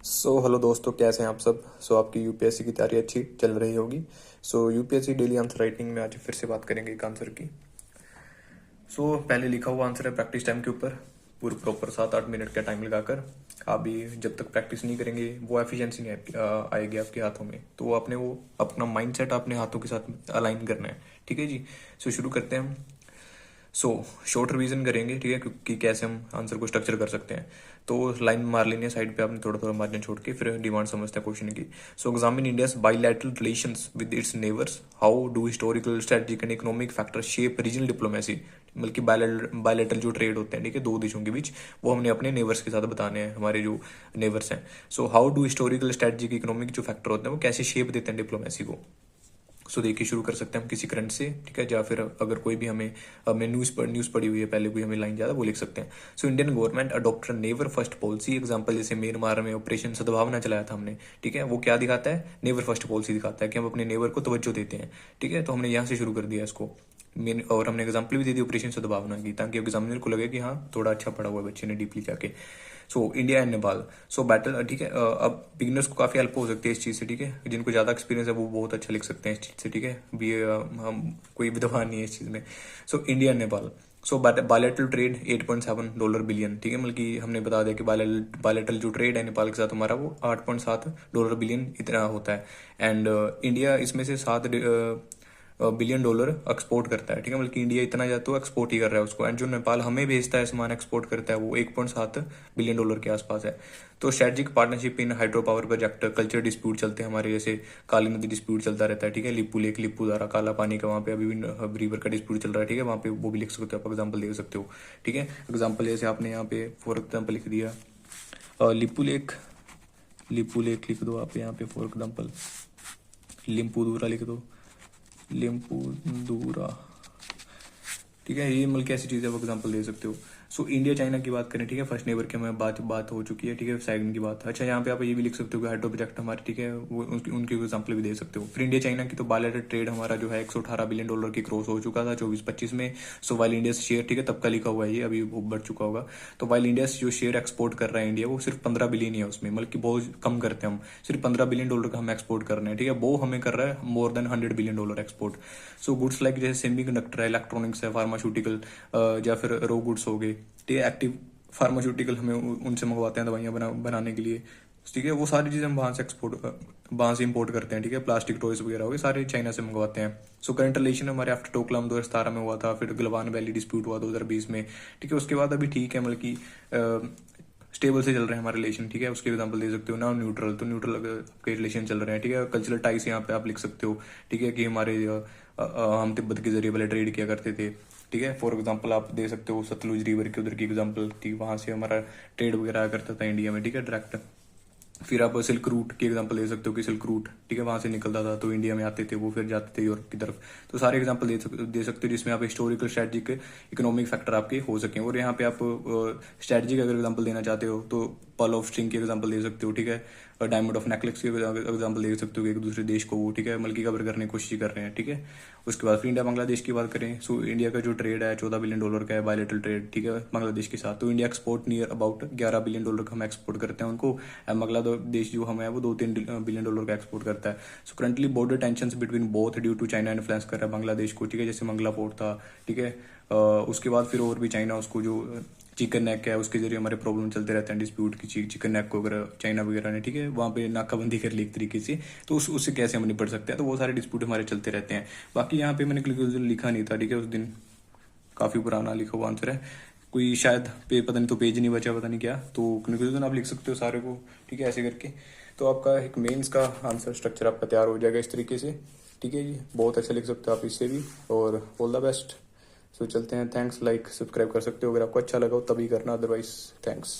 Hello दोस्तों, कैसे हैं आप सब। आपकी यूपीएससी की तैयारी अच्छी चल रही होगी। यूपीएससी डेली आंसर राइटिंग में आज फिर से बात करेंगे एक आंसर की। पहले लिखा हुआ आंसर है प्रैक्टिस टाइम के ऊपर, पूरे प्रॉपर 7-8 मिनट का टाइम लगाकर। आप भी जब तक प्रैक्टिस नहीं करेंगे वो एफिशिएंसी नहीं आएगी आपके हाथों में। तो आपने वो अपना माइंडसेट अपने हाथों के साथ अलाइन करना है। ठीक है जी। शुरू करते हैं हम। शॉर्ट रिवीजन करेंगे, ठीक है, क्योंकि कैसे हम आंसर को स्ट्रक्चर कर सकते हैं। तो लाइन मार लेनी है साइड पे आपने, थोड़ा थोड़ा मार्जिन छोड़ के, फिर डिमांड समझते हैं क्वेश्चन की। Examine India's bilateral relations with its neighbours, how do historical strategic and economic factor shape regional diplomacy. बल्कि बायलैटरल जो ट्रेड होते हैं, ठीक है, दो देशों के बीच, वो हमने अपने नेबर्स के साथ बताने हैं, हमारे जो नेबर्स हैं। How do historical strategic economic जो फैक्टर होते हैं वो कैसे शेप देते हैं डिप्लोमेसी को। देखिए, शुरू कर सकते हैं हम किसी करंट से, ठीक है, या फिर अगर कोई भी हमें न्यूज़ पड़ी हुई है पहले, कोई हमें लाइन ज़्यादा वो लिख सकते हैं। Indian government adopt never first policy. Example जैसे म्यांमार में ऑपरेशन सद्भावना चलाया था हमने, ठीक है, वो क्या दिखाता है, नेवर फर्स्ट पॉलिसी दिखाता है कि हम अपने नेबर को तवज्जो देते हैं। ठीक है, तो हमने यहाँ से शुरू कर दिया इसको। और हमने एग्जाम्पल भी दे दी ऑपरेशन सद्भावना की, ताकि एग्जामिनर को लगे कि हाँ, थोड़ा अच्छा पढ़ा हुआ है बच्चे ने डीपली जाके। इंडिया एंड नेपाल, बैटल, ठीक है। अब बिगिनर्स को काफी हेल्प हो सकती है इस चीज से, ठीक है, जिनको ज्यादा एक्सपीरियंस है वो बहुत अच्छा लिख सकते हैं इस चीज से, ठीक है। भी हम कोई विद्वान नहीं है इस चीज में। India and Nepal, bilateral trade $8.7 billion, ठीक है, मतलब कि हमने बता दिया कि बायलैटरल जो ट्रेड है नेपाल के साथ हमारा, वो $8.7 बिलियन इतना होता है। एंड इंडिया इसमें से $7 बिलियन एक्सपोर्ट करता है, ठीक है, मतलब कि इंडिया इतना ज्यादा तो एक्सपोर्ट ही कर रहा है उसको। एंड जो नेपाल हमें भेजता है सामान एक्सपोर्ट करता है, वो $1.7 बिलियन के आसपास है। Strategic partnership in hydro power project, culture dispute चलते हैं हमारे, जैसे काली नदी डिस्प्यूट चलता रहता है, ठीक है, लिपू लेक, लिपू द्वारा, काला पानी का वहाँ पे अभी भी रिवर का डिस्प्यूट चल रहा है, ठीक है, वहाँ पे वो भी लिख सकते हो आप, एग्जाम्पल दे सकते हो। ठीक है, एग्जाम्पल जैसे आपने यहाँ पे फॉर एग्जाम्पल लिख दिया लिपू लेक, लिपू लेक लिख दो आप यहाँ पे फॉर एग्जाम्पल। लिम्पू दूरा लिख दो, लिम्पू दूरा, ठीक है, ये मतलब ऐसी चीज़ है, वो एग्जाम्पल दे सकते हो। इंडिया चाइना की बात करें, ठीक है, फर्स्ट नेबर की हमें बात हो चुकी है, ठीक है, सेकंड की बात। अच्छा, यहाँ पे आप ये भी लिख सकते हो कि हाइड्रो प्रोजेक्ट हमारे, ठीक है, वो उनकी एग्जाम्पल भी दे सकते हो। फिर इंडिया चाइना की तो बायलैटरल ट्रेड हमारा जो है $118 बिलियन की क्रॉस हो चुका था 24-25 में। वाइल इंडिया शेयर, ठीक है, तब का लिखा हुआ है ये, अभी वो बढ़ चुका होगा। वाइल इंडिया जो शेयर एक्सपोर्ट कर रहा है इंडिया, वो सिर्फ 15 बिलियन ही है उसमें, मतलब कि बहुत कम करते हैं हम, सिर्फ $15 बिलियन का हम एक्सपोर्ट कर रहे हैं, ठीक है। वो हमें कर रहा है more than $100 billion export. Goods like जैसे सेमी कंडक्टर है, इलेक्ट्रॉनिक्स है, फार्मास्यूटिकल, या फिर रो गुड्स हो गए, ठीक है, एक्टिव फार्मास्यूटिकल हमें उनसे मंगवाते हैं दवाइयाँ बनाने के लिए, ठीक है, वो सारी चीज़ें हम वहाँ से इंपोर्ट करते हैं, ठीक है। प्लास्टिक टॉयज वगैरह हो गए, सारे चाइना से मंगवाते हैं। करंट रिलेशन हमारे आफ्टर टोकलाम 2017 में हुआ था, फिर गलवान वैली डिस्प्यूट हुआ 2020 में, ठीक है। उसके बाद अभी ठीक है, मतलब कि स्टेबल से चल रहे हैं हमारे रिलेशन, ठीक है। उसके एग्जांपल दे सकते हो ना, न्यूट्रल, तो न्यूट्रल के रिलेशन चल रहे हैं, ठीक है। कल्चरल टाइस यहाँ पे आप लिख सकते हो, ठीक है, कि हमारे हम तिब्बत के जरिए पहले ट्रेड किया करते थे, ठीक है। फॉर एग्जांपल आप दे सकते हो सतलुज रिवर के उधर की एग्जांपल थी, वहां से हमारा ट्रेड वगैरह आया करता था इंडिया में, ठीक है, डायरेक्ट। फिर आप सिल्क रूट की एग्जांपल दे सकते हो कि सिल्क रूट, ठीक है, वहां से निकलता था तो इंडिया में आते थे, वो फिर जाते थे यूरोप की तरफ। तो सारे एग्जांपल दे सकते हो जिसमें आप हिस्टोरिकल स्ट्रेटजिक इकोनॉमिक फैक्टर आपके हो सके। और यहाँ पे आप स्ट्रेटजिक अगर एग्जांपल देना चाहते हो तो पर्ल ऑफ स्ट्रिंग की एग्जांपल दे सकते हो, ठीक है, डायमंड ऑफ नेकलेस की एग्जांपल दे सकते हो कि एक दूसरे देश को वो, ठीक है, मल्की कवर करने की कोशिश कर रहे हैं, ठीक है। उसके बाद फिर इंडिया बांग्लादेश की बात करें, इंडिया का जो ट्रेड है $14 बिलियन का है, बायलैटरल ट्रेड, ठीक है, बांग्लादेश के साथ। तो India export near about $11 billion का हम एक्सपोर्ट करते हैं उनको। बांग्लादेश जो हमें है वो $2-3 बिलियन का एक्सपोर्ट करता है। Currently border tension between both due to China influence कर रहा है बांग्लादेश को, ठीक है, जैसे मंगला पोर्ट था, ठीक है। उसके बाद फिर और भी चाइना उसको जो चिकन नेक है उसके जरिए हमारे प्रॉब्लम चलते रहते हैं, डिस्प्यूट की चिकन नेक को अगर चाइना वगैरह ने, ठीक है, वहाँ पे नाकाबंदी कर ली एक तरीके से, तो उससे कैसे हम निपट सकते हैं। तो वो सारे डिस्प्यूट हमारे चलते रहते हैं। बाकी यहाँ पे मैंने कंक्लूजन लिखा नहीं था, ठीक है, उस दिन काफ़ी पुराना लिखा हुआ आंसर है, कोई शायद पता नहीं, तो पेज नहीं बचा, पता नहीं क्या, तो कंक्लूजन आप लिख सकते हो सारे को, ठीक है, ऐसे करके। तो आपका एक मेंस का आंसर स्ट्रक्चर आपका तैयार हो जाएगा इस तरीके से, ठीक है जी। बहुत अच्छा लिख सकते हो आप इससे भी, और ऑल द बेस्ट। चलते हैं, थैंक्स। लाइक सब्सक्राइब कर सकते हो अगर आपको अच्छा लगा हो, तभी करना, अदरवाइज थैंक्स।